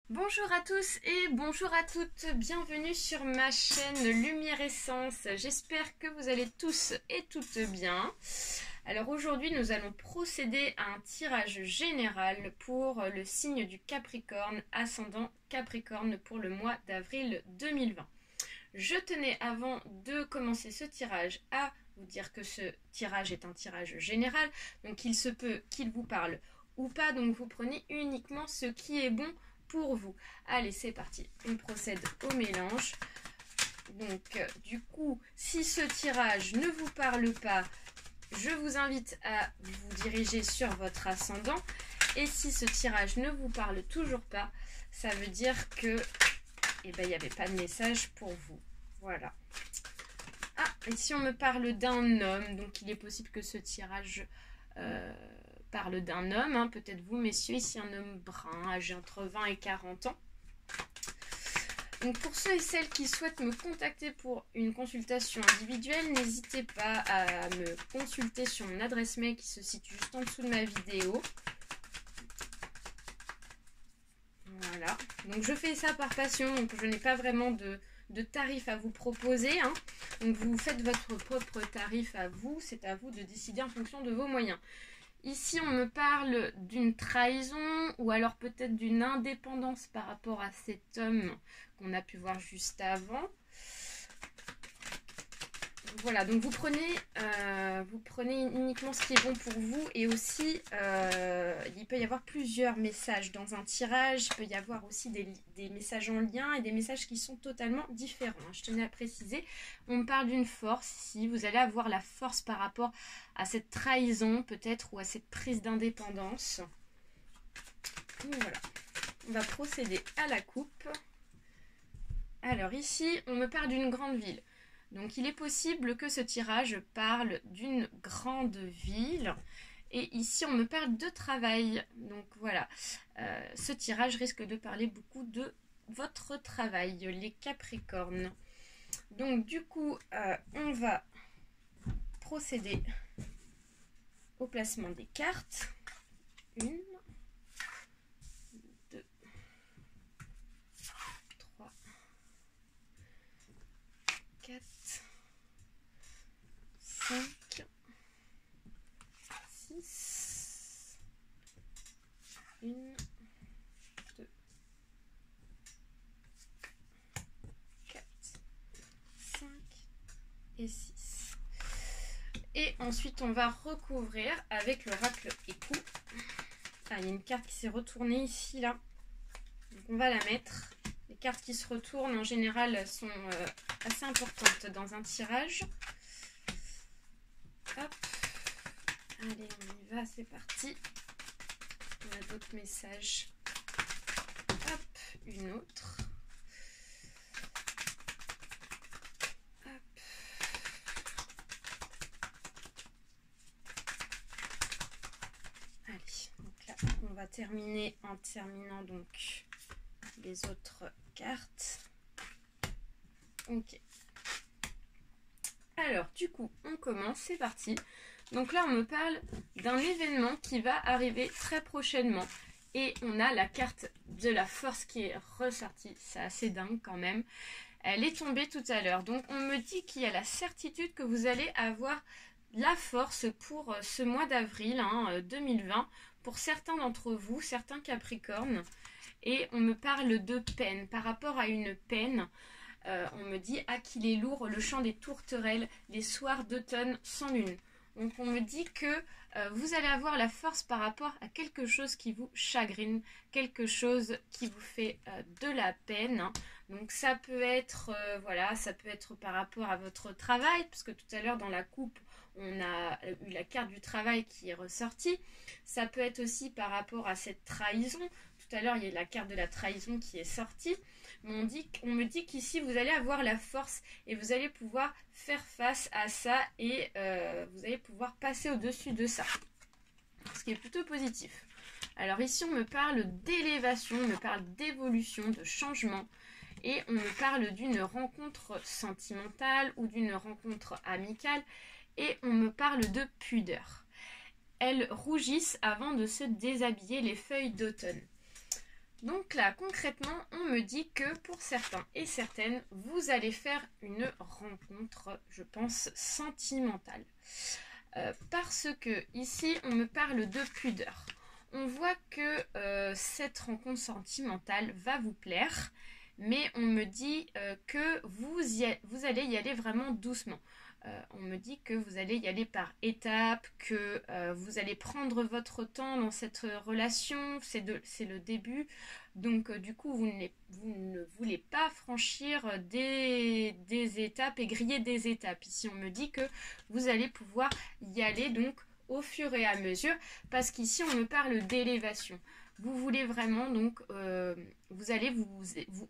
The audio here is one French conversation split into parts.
Bonjour à tous et bonjour à toutes, bienvenue sur ma chaîne Lumière Essence. J'espère que vous allez tous et toutes bien. Alors aujourd'hui nous allons procéder à un tirage général pour le signe du Capricorne, ascendant Capricorne pour le mois d'avril 2020. Je tenais avant de commencer ce tirage à vous dire que ce tirage est un tirage général, donc il se peut qu'il vous parle ou pas, donc vous prenez uniquement ce qui est bon pour vous. Allez, c'est parti, on procède au mélange. Donc du coup, si ce tirage ne vous parle pas, je vous invite à vous diriger sur votre ascendant. Et si ce tirage ne vous parle toujours pas, ça veut dire que il n'y avait pas de message pour vous. Voilà. Ah, et si on me parle d'un homme, donc il est possible que ce tirage parle d'un homme, hein, peut-être vous messieurs, ici un homme brun, âgé entre 20 et 40 ans. Donc pour ceux et celles qui souhaitent me contacter pour une consultation individuelle, n'hésitez pas à me consulter sur mon adresse mail qui se situe juste en dessous de ma vidéo. Voilà, donc je fais ça par passion, donc je n'ai pas vraiment de tarif à vous proposer, hein. Donc vous faites votre propre tarif à vous, c'est à vous de décider en fonction de vos moyens. Ici, on me parle d'une trahison ou alors peut-être d'une indépendance par rapport à cet homme qu'on a pu voir juste avant. Voilà, donc vous prenez uniquement ce qui est bon pour vous et aussi, il peut y avoir plusieurs messages dans un tirage. Il peut y avoir aussi des messages en lien et des messages qui sont totalement différents. Je tenais à préciser, on me parle d'une force ici. Vous allez avoir la force par rapport à cette trahison peut-être ou à cette prise d'indépendance. Voilà, on va procéder à la coupe. Alors ici, on me parle d'une grande ville. Donc il est possible que ce tirage parle d'une grande ville. Et ici on me parle de travail. Donc voilà, ce tirage risque de parler beaucoup de votre travail, les Capricornes. Donc du coup, on va procéder au placement des cartes. 1, 2, 3, 4, 5, 6, 1, 2, 4, 5 et 6. Et ensuite, on va recouvrir avec l'oracle époux. Ah, il y a une carte qui s'est retournée ici, là. Donc, on va la mettre. Les cartes qui se retournent, en général, sont assez importantes dans un tirage. Hop. Allez, on y va, c'est parti. On a d'autres messages. Hop, une autre. Hop. Allez, donc là, on va terminer en terminant donc les autres cartes. Ok. Alors, du coup, on commence, c'est parti. Donc là, on me parle d'un événement qui va arriver très prochainement. Et on a la carte de la force qui est ressortie. C'est assez dingue quand même. Elle est tombée tout à l'heure. Donc, on me dit qu'il y a la certitude que vous allez avoir la force pour ce mois d'avril 2020. Pour certains d'entre vous, certains Capricornes. Et on me parle de peine. Par rapport à une peine, on me dit qu'il est lourd le chant des tourterelles, les soirs d'automne sans lune. Donc on me dit que vous allez avoir la force par rapport à quelque chose qui vous chagrine, quelque chose qui vous fait de la peine. Donc ça peut être, ça peut être par rapport à votre travail, parce que tout à l'heure dans la coupe, on a eu la carte du travail qui est ressortie. Ça peut être aussi par rapport à cette trahison. Tout à l'heure, il y a la carte de la trahison qui est sortie. On me dit qu'ici, vous allez avoir la force et vous allez pouvoir faire face à ça et vous allez pouvoir passer au-dessus de ça. Ce qui est plutôt positif. Alors ici, on me parle d'élévation, on me parle d'évolution, de changement. Et on me parle d'une rencontre sentimentale ou d'une rencontre amicale. Et on me parle de pudeur. Elles rougissent avant de se déshabiller, les feuilles d'automne. Donc là, concrètement, on me dit que pour certains et certaines, vous allez faire une rencontre, je pense, sentimentale. Parce que ici, on me parle de pudeur. On voit que cette rencontre sentimentale va vous plaire, mais on me dit que vous allez y aller vraiment doucement. On me dit que vous allez y aller par étapes, que vous allez prendre votre temps dans cette relation, c'est le début. Donc du coup, vous ne voulez pas franchir des étapes et griller des étapes. Ici, on me dit que vous allez pouvoir y aller donc au fur et à mesure, parce qu'ici, on me parle d'élévation. Vous voulez vraiment, donc, vous allez vous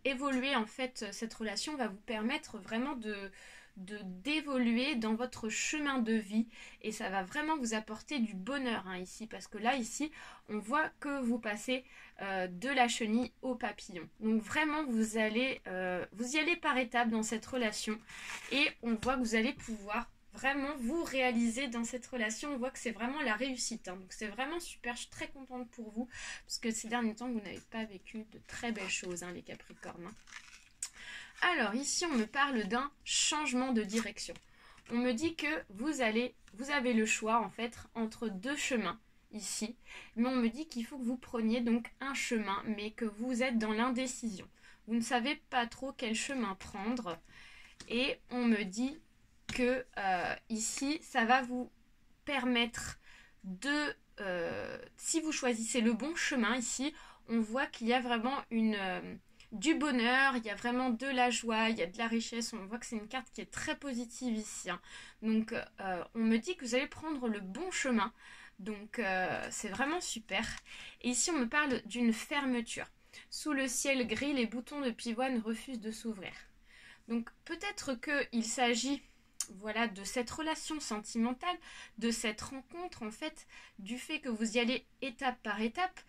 évoluer, en fait, cette relation va vous permettre vraiment d'évoluer dans votre chemin de vie, et ça va vraiment vous apporter du bonheur hein, ici, parce que là ici on voit que vous passez de la chenille au papillon. Donc vraiment vous y allez par étapes dans cette relation, et on voit que vous allez pouvoir vraiment vous réaliser dans cette relation. On voit que c'est vraiment la réussite hein. Donc c'est vraiment super, je suis très contente pour vous, parce que ces derniers temps vous n'avez pas vécu de très belles choses hein, les Capricornes hein. Alors ici on me parle d'un changement de direction. On me dit que vous avez le choix en fait entre deux chemins ici, mais on me dit qu'il faut que vous preniez donc un chemin, mais que vous êtes dans l'indécision. Vous ne savez pas trop quel chemin prendre, et on me dit que ici ça va vous permettre de, si vous choisissez le bon chemin ici, on voit qu'il y a vraiment du bonheur, il y a vraiment de la joie, il y a de la richesse. On voit que c'est une carte qui est très positive ici hein. Donc on me dit que vous allez prendre le bon chemin, donc c'est vraiment super. Et ici on me parle d'une fermeture. Sous le ciel gris, les boutons de pivoine refusent de s'ouvrir. Donc peut-être qu'il s'agit voilà, de cette relation sentimentale, de cette rencontre en fait, du fait que vous y allez étape par étape.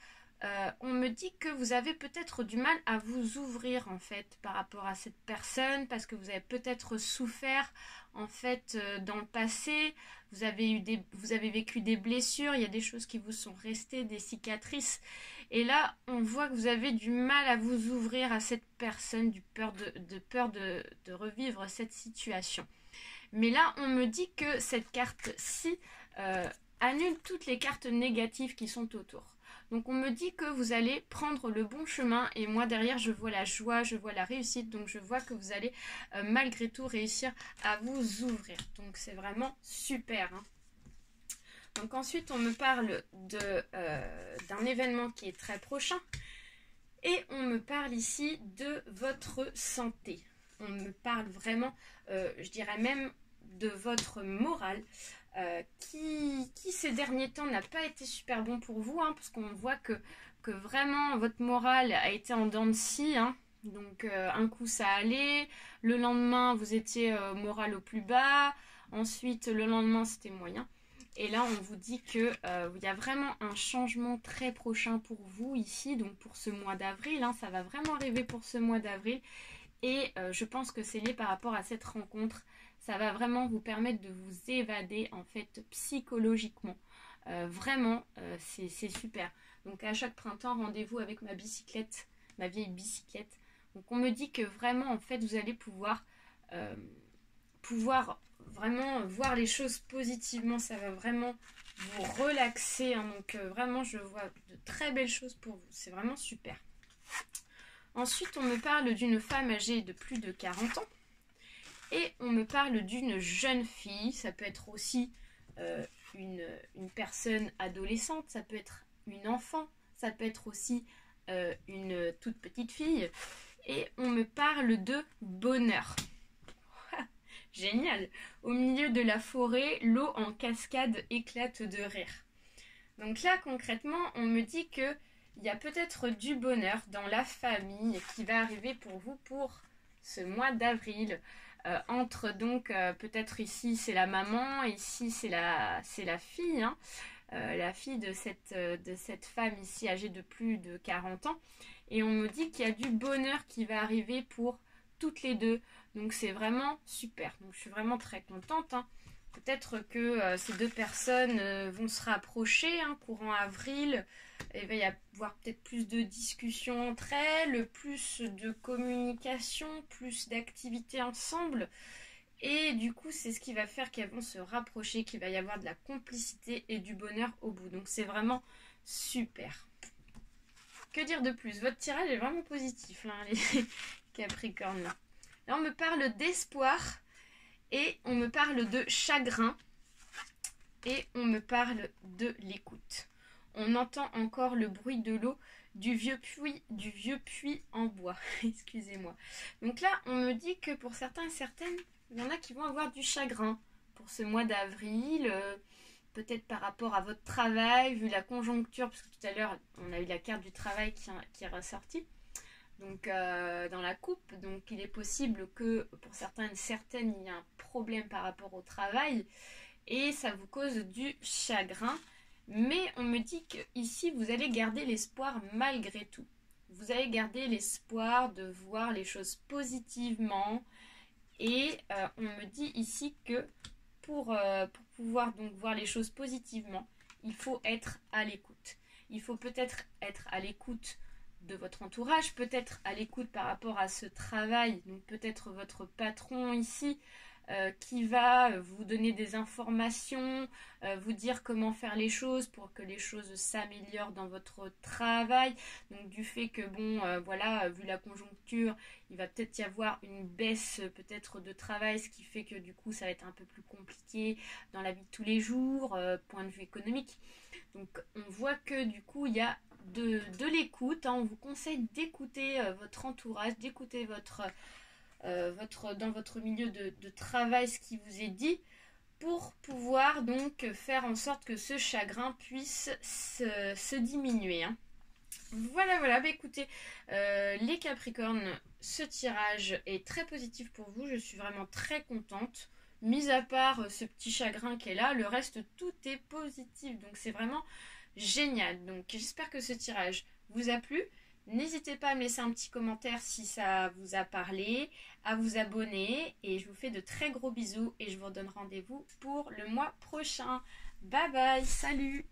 On me dit que vous avez peut-être du mal à vous ouvrir en fait par rapport à cette personne, parce que vous avez peut-être souffert en fait dans le passé, vous avez vécu des blessures, il y a des choses qui vous sont restées, des cicatrices, et là on voit que vous avez du mal à vous ouvrir à cette personne, peur de revivre cette situation. Mais là on me dit que cette carte-ci annule toutes les cartes négatives qui sont autour. Donc on me dit que vous allez prendre le bon chemin, et moi derrière je vois la joie, je vois la réussite, donc je vois que vous allez malgré tout réussir à vous ouvrir. Donc c'est vraiment super hein. Donc ensuite on me parle d'un événement qui est très prochain, et on me parle ici de votre santé. On me parle vraiment, je dirais même de votre morale. Qui ces derniers temps n'a pas été super bon pour vous hein, parce qu'on voit que vraiment votre morale a été en dents de scie hein. Donc un coup ça allait, le lendemain vous étiez morale au plus bas, ensuite le lendemain c'était moyen, et là on vous dit que il y a vraiment un changement très prochain pour vous ici, donc pour ce mois d'avril hein, ça va vraiment arriver pour ce mois d'avril, et je pense que c'est lié par rapport à cette rencontre. Ça va vraiment vous permettre de vous évader en fait psychologiquement. Vraiment, c'est super. Donc à chaque printemps, rendez-vous avec ma bicyclette, ma vieille bicyclette. Donc on me dit que vraiment en fait vous allez pouvoir vraiment voir les choses positivement. Ça va vraiment vous relaxer hein. Donc vraiment je vois de très belles choses pour vous. C'est vraiment super. Ensuite on me parle d'une femme âgée de plus de 40 ans. Et on me parle d'une jeune fille, ça peut être aussi une personne adolescente, ça peut être une enfant, ça peut être aussi une toute petite fille. Et on me parle de bonheur. Génial! Au milieu de la forêt, l'eau en cascade éclate de rire. Donc là, concrètement, on me dit qu'il y a peut-être du bonheur dans la famille qui va arriver pour vous pour ce mois d'avril. Entre donc peut-être ici c'est la maman, ici c'est la fille hein, la fille de cette femme ici âgée de plus de 40 ans, et on me dit qu'il y a du bonheur qui va arriver pour toutes les deux, donc c'est vraiment super. Donc je suis vraiment très contente hein. Peut-être que ces deux personnes vont se rapprocher courant avril. Il va y avoir peut-être plus de discussions entre elles, plus de communication, plus d'activités ensemble. Et du coup, c'est ce qui va faire qu'elles vont se rapprocher, qu'il va y avoir de la complicité et du bonheur au bout. Donc c'est vraiment super. Que dire de plus? Votre tirage est vraiment positif, là, les Capricornes. Là, on me parle d'espoir et on me parle de chagrin et on me parle de l'écoute. On entend encore le bruit de l'eau du vieux puits en bois. Excusez-moi. Donc là, on me dit que pour certains et certaines, il y en a qui vont avoir du chagrin pour ce mois d'avril. Peut-être par rapport à votre travail, vu la conjoncture, parce que tout à l'heure, on a eu la carte du travail qui est ressortie. Donc dans la coupe, donc il est possible que pour certains et certaines, il y ait un problème par rapport au travail et ça vous cause du chagrin. Mais on me dit qu'ici, vous allez garder l'espoir malgré tout. Vous allez garder l'espoir de voir les choses positivement. Et on me dit ici que pour pouvoir donc voir les choses positivement, il faut être à l'écoute. Il faut peut-être être à l'écoute de votre entourage, peut-être à l'écoute par rapport à ce travail, donc peut-être votre patron ici, qui va vous donner des informations, vous dire comment faire les choses pour que les choses s'améliorent dans votre travail. Donc du fait que voilà, vu la conjoncture, il va peut-être y avoir une baisse peut-être de travail, ce qui fait que du coup ça va être un peu plus compliqué dans la vie de tous les jours, point de vue économique. Donc on voit que du coup il y a de l'écoute, on vous conseille d'écouter votre entourage, d'écouter dans votre milieu de travail ce qui vous est dit pour pouvoir donc faire en sorte que ce chagrin puisse se diminuer. Voilà, écoutez, les Capricornes, ce tirage est très positif pour vous, je suis vraiment très contente. Mis à part ce petit chagrin qui est là, le reste tout est positif, donc c'est vraiment génial. Donc j'espère que ce tirage vous a plu. N'hésitez pas à me laisser un petit commentaire si ça vous a parlé, à vous abonner et je vous fais de très gros bisous et je vous donne rendez-vous pour le mois prochain. Bye bye, salut!